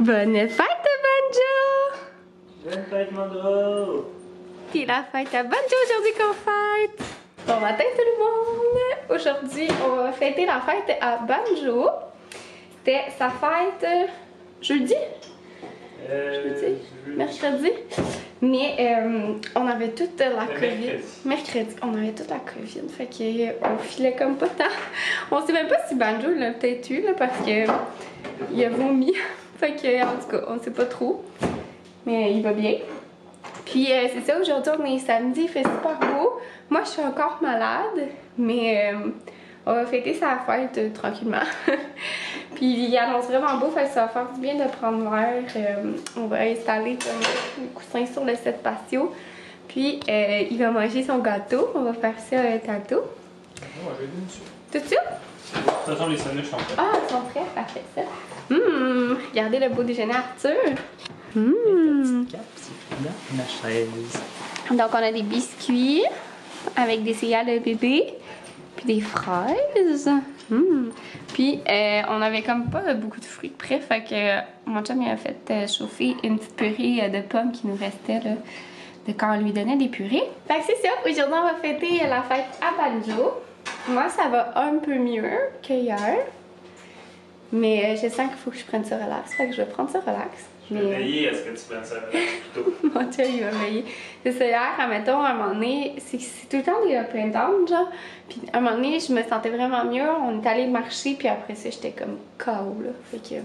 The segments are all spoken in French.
Bonne fête, Banjo! Bonne fête, Mandro! C'est la fête à Banjo aujourd'hui qu'on fête! Bon matin tout le monde! Aujourd'hui, on va fêter la fête à Banjo. C'était sa fête jeudi? Mercredi. Mais on avait toute la COVID. Mercredi. On avait toute la COVID. Fait qu'on filait comme pas tant. On sait même pas si Banjo l'a peut-être eu là, parce que il a vomi. Fait que, en tout cas, on sait pas trop. Mais il va bien. Puis c'est ça, aujourd'hui on est samedi, il fait super beau. Moi je suis encore malade, mais on va fêter sa fête tranquillement. Puis il annonce vraiment beau, fait que ça va faire du bien de prendre l'air. On va installer comme le coussin sur le set patio. Puis il va manger son gâteau, on va faire ça tantôt. On va regarder dessus. Tout de suite? De toute façon, les sandwichs sont prêts. Ah, ils sont prêts, parfait ça. Regardez le beau déjeuner Arthur. Ta petite cape, c'est là, ma chaise. Donc on a des biscuits avec des céréales de bébé, puis des fraises. Puis on avait comme pas beaucoup de fruits prêts, fait que mon chum il a fait chauffer une petite purée de pommes qui nous restait là, de quand on lui donnait des purées. Fait que c'est ça, aujourd'hui on va fêter la fête à Banjo. Moi ça va un peu mieux qu'hier, mais je sens qu'il faut que je prenne ça relax, fait que je vais prendre ça relax. Je vais veiller à ce que tu prennes ça plutôt. Mon Dieu, il va veiller. C'est ça, hier, admettons, à un moment donné, c'est tout le temps des printemps, genre. Puis à un moment donné, je me sentais vraiment mieux. On est allé marcher, puis après ça, j'étais comme KO, là. Fait que.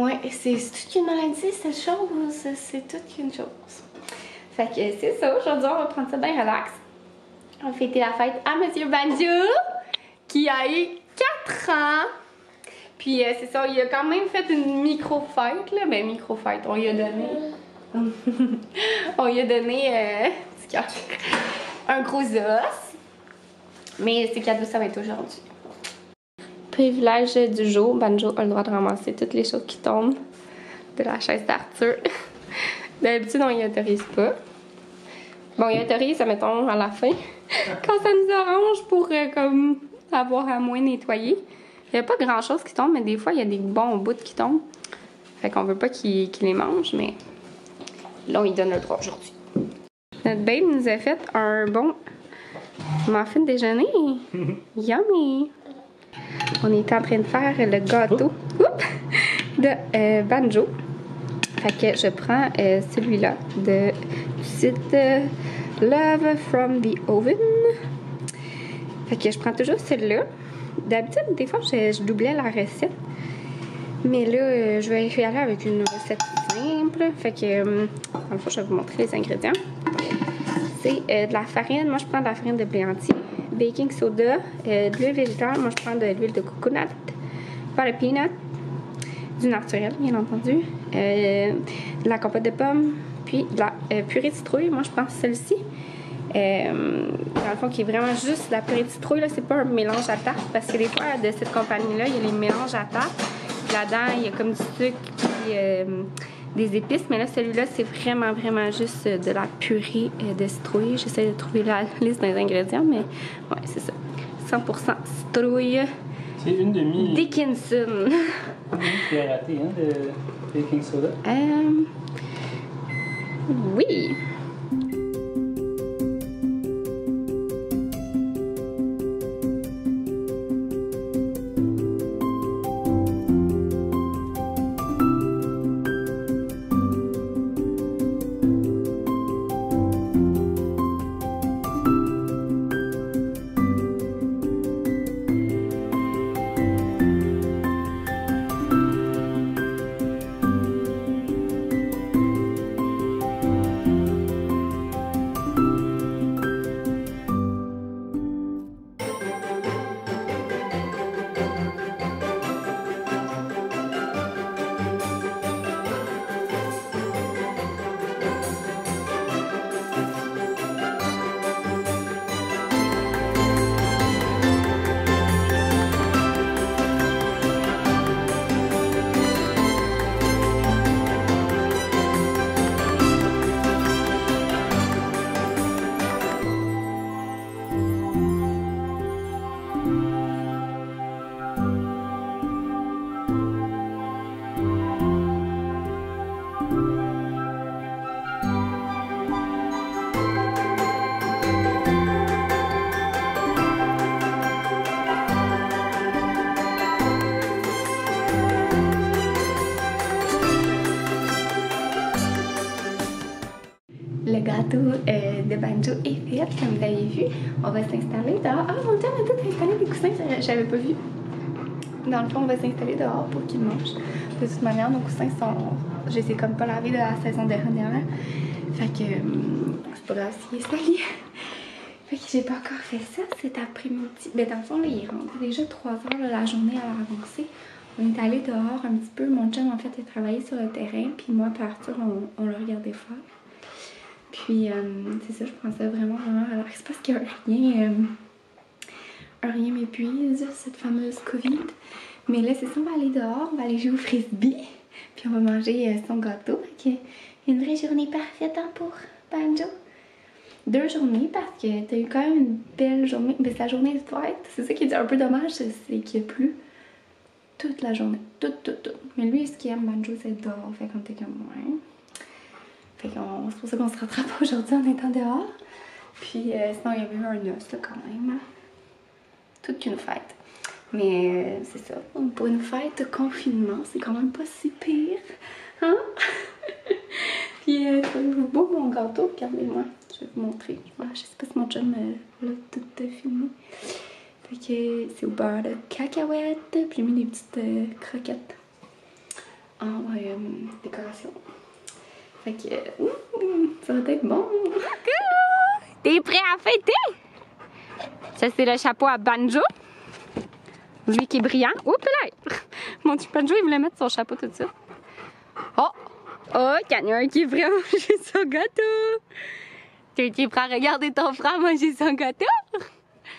Ouais, c'est toute qu'une maladie, cette chose. C'est toute qu'une chose. Fait que c'est ça. Aujourd'hui, on va prendre ça bien relax. On va fêter la fête à Monsieur Banjo, qui a eu 4 ans. Puis c'est ça, il a quand même fait une micro-fête, là. Ben, micro-fête, on lui a donné... on lui a donné un gros os. Mais ses cadeaux, ça va être aujourd'hui. Privilège du jour, Banjo a le droit de ramasser toutes les choses qui tombent de la chaise d'Arthur. D'habitude, on y autorise pas. Bon, il autorise, mettons, à la fin, quand ça nous arrange pour comme avoir à moins nettoyer. Il n'y a pas grand chose qui tombe, mais des fois il y a des bons bouts qui tombent. Fait qu'on veut pas qu'il les mange, mais là on lui donne le droit aujourd'hui. Notre babe nous a fait un bon muffin déjeuner. Yummy! On est en train de faire le gâteau de Banjo. Fait que je prends celui-là du site Love from the Oven. Fait que je prends toujours celui-là. D'habitude, des fois, je doublais la recette. Mais là, je vais y aller avec une recette simple. Fait que, dans le fond, je vais vous montrer les ingrédients. C'est de la farine. Moi, je prends de la farine de blé entier. Baking soda. De l'huile végétale. Moi, je prends de l'huile de coconut. Pas de peanut. Du naturel, bien entendu. De la compote de pommes. Puis de la purée de citrouille. Moi, je prends celle-ci. Dans le fond, qui est vraiment juste la purée de citrouille, là, c'est pas un mélange à tarte, parce que des fois, de cette compagnie-là, il y a les mélanges à tarte. Là-dedans, il y a comme du sucre et des épices, mais là, celui-là, c'est vraiment, vraiment juste de la purée de citrouille. J'essaie de trouver la liste des ingrédients, mais ouais, c'est ça. 100% citrouille. C'est une demi. Dickinson. Tu as raté, hein, de baking soda? Oui. gâteau de banjo est fait, comme vous avez vu. On va s'installer dehors. Ah, mon Dieu, on a tout installé des coussins, j'avais pas vu. Dans le fond, on va s'installer dehors pour qu'ils mangent. De toute manière, nos coussins sont... Je les ai comme pas lavés de la saison dernière. Fait que c'est pas grave s'il est sali. Fait que j'ai pas encore fait ça cet après-midi. Mais dans le fond, là, il est rendu déjà 3 heures, là, la journée a avancé. On est allé dehors un petit peu. Mon chum, en fait, a travaillé sur le terrain. Puis moi et Arthur, on le regardait faire. Puis, c'est ça, je prends ça vraiment relax parce que rien m'épuise, cette fameuse COVID. Mais là, c'est ça, on va aller dehors, on va aller jouer au frisbee. Puis on va manger son gâteau. Fait que une vraie journée parfaite hein, pour Banjo. 2 journées parce que t'as eu quand même une belle journée. Mais c'est la journée de fête. C'est ça qui est un peu dommage, c'est qu'il n'y a plus toute la journée. Tout. Mais lui, ce qu'il aime, Banjo, c'est dehors. Fait qu'on était comme ouais. Fait qu'on c'est pour ça qu'on se rattrape aujourd'hui en étant dehors. Puis sinon, il y avait eu un os là, quand même. Toute qu'une fête. Mais c'est ça. Pour une fête de confinement, c'est quand même pas si pire. Hein? Puis c'est beau mon gâteau. Regardez-moi. Je vais vous montrer. Je sais pas si mon chum l'a tout filmé. Fait que c'est au beurre de cacahuètes. Puis j'ai mis des petites croquettes en décoration. Fait que ça va être bon. T'es prêt à fêter? Ça c'est le chapeau à Banjo. Lui qui est brillant. Oups là! Mon petit Banjo il voulait mettre son chapeau tout de suite. Oh! Oh! Il y en a un qui est prêt à manger son gâteau. T'es prêt à regarder ton frère manger son gâteau?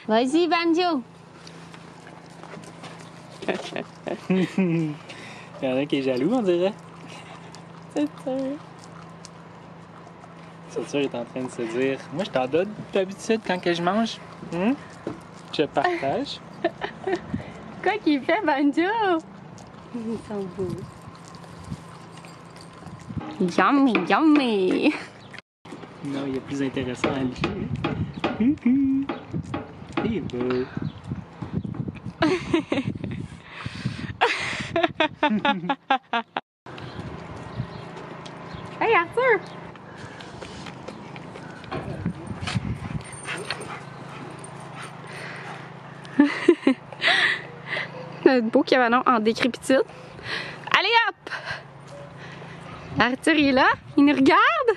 Vas-y Banjo! Il y en a qui est jaloux, on dirait. C'est sûr. C'est sûr, il est en train de se dire moi, je t'en donne d'habitude quand que je mange. Je partage. Quoi qu'il fait, Banjo? Ils sont beaux. Yummy, yummy! Non, il y a plus intéressant à lui. C'est beau. Hey Arthur! Notre beau cabanon en décrépitude. Allez hop! Arthur il est là, il nous regarde,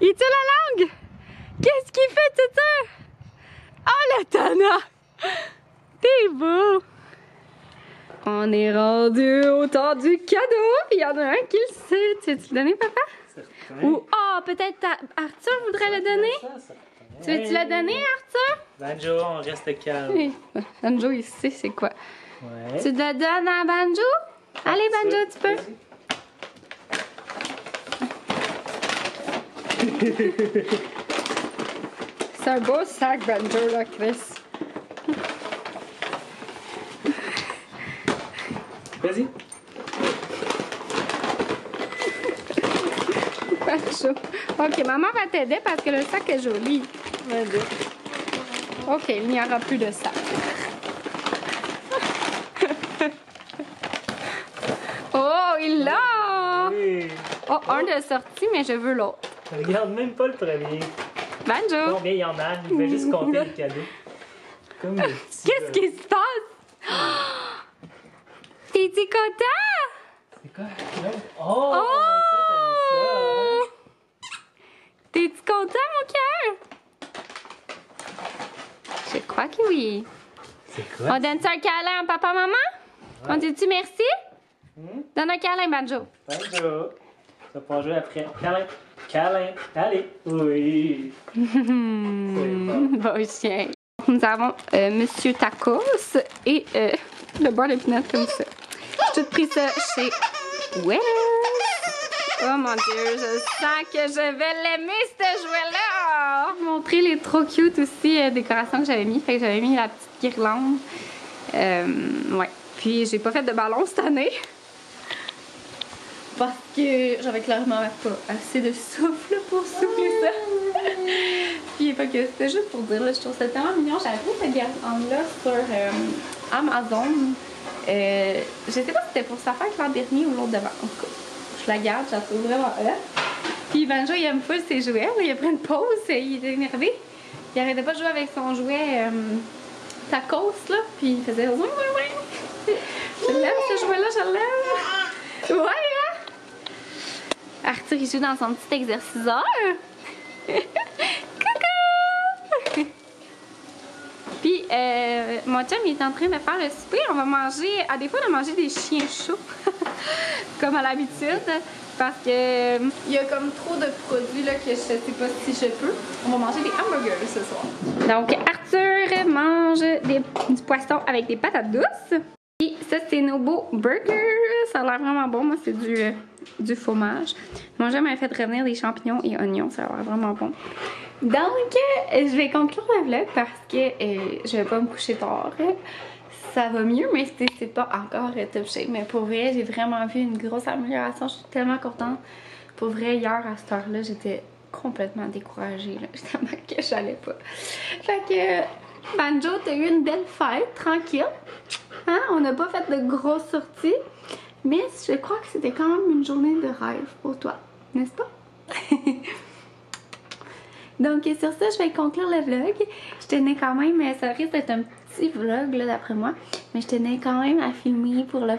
il tire la langue. Qu'est-ce qu'il fait tout ça? Oh le tana! T'es beau! On est rendu au temps du cadeau. Il y en a un qui le sait. Tu veux-tu le donner, papa? Certain. Ou peut-être Arthur voudrait le donner? Tu veux-tu le donner, Arthur? Banjo, on reste calme. Oui. Banjo, il sait c'est quoi. Ouais. Tu le donnes à Banjo? Allez, Banjo, tu peux. C'est un beau sac, Banjo, là, Chris. Vas-y. Banjo. Ok, maman va t'aider parce que le sac est joli. Vas-y. Ok, il n'y aura plus de sac. Oh, il l'a! Oui. Oh, un de sorti, mais je veux l'autre. Regarde même pas le premier. Banjo! Combien il y en a? Il va juste compter les cadeaux. Comme le petit. Qu'est-ce qui se passe? T'es-tu content? C'est quoi? Oh! Ça, t'aimes ça, hein? T'es-tu content, mon cœur? Je crois que oui. C'est quoi? On donne-tu un câlin à papa-maman? Ouais. On dit-tu merci? Donne un câlin, Banjo. Banjo. Ça va pouvoir jouer après. Câlin. Câlin. Allez. Oui. Beau chien. Nous avons Monsieur Tacos et le beurre de pinot comme ça. J'ai tout pris ça chez Winners. Oh mon Dieu, je sens que je vais l'aimer, ce jouet-là! Je vais vous montrer les trop cute aussi décorations que j'avais mis. Fait que j'avais mis la petite guirlande. Ouais. Puis j'ai pas fait de ballon cette année. Parce que j'avais clairement pas assez de souffle pour souffler ça. Puis fait que c'était juste pour dire, là, je trouve ça tellement mignon. J'avais pris cette guirlande-là sur Amazon. Je sais pas si c'était pour sa fête l'an dernier ou l'autre devant. En tout cas, je la garde, je la trouve vraiment Puis Banjo, il aime full ses jouets. Là. Il a pris une pause, il était énervé. Il arrêtait pas de jouer avec son jouet tacos, là. Puis il faisait oui, oui, oui. Je l'aime, ce jouet-là, je l'aime. Ouais, hein? Arthur, il joue dans son petit exerciceur. Coucou! Puis, mon chum, il est en train de faire le souper. On va manger, à des fois, on va manger des chiens chauds, comme à l'habitude, parce que il y a comme trop de produits là, que je sais pas si je peux. On va manger des hamburgers ce soir. Donc, Arthur mange du poisson avec des patates douces. Et ça, c'est nos beaux burgers. Ça a l'air vraiment bon. Moi, c'est du fromage. Mon chum m'a fait revenir des champignons et oignons. Ça a l'air vraiment bon. Donc, je vais conclure le vlog parce que je vais pas me coucher tard. Ça va mieux, mais c'est pas encore top shape. Mais pour vrai, j'ai vraiment vu une grosse amélioration. Je suis tellement contente. Pour vrai, hier, à cette heure-là, j'étais complètement découragée. Tellement que j'allais pas. Fait que, Banjo, t'as eu une belle fête, tranquille. Hein? On n'a pas fait de grosses sorties. Mais je crois que c'était quand même une journée de rêve pour toi. N'est-ce pas? Donc sur ça, je vais conclure le vlog. Je tenais quand même, ça risque d'être un petit vlog là d'après moi, mais je tenais quand même à filmer pour le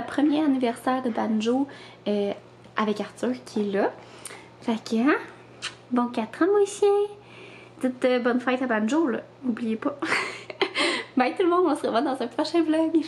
premier anniversaire de Banjo avec Arthur qui est là. Fait que, hein? Bon 4 ans mon chien! Dites bonne fête à Banjo là, n'oubliez pas. Bye tout le monde, on se revoit dans un prochain vlog.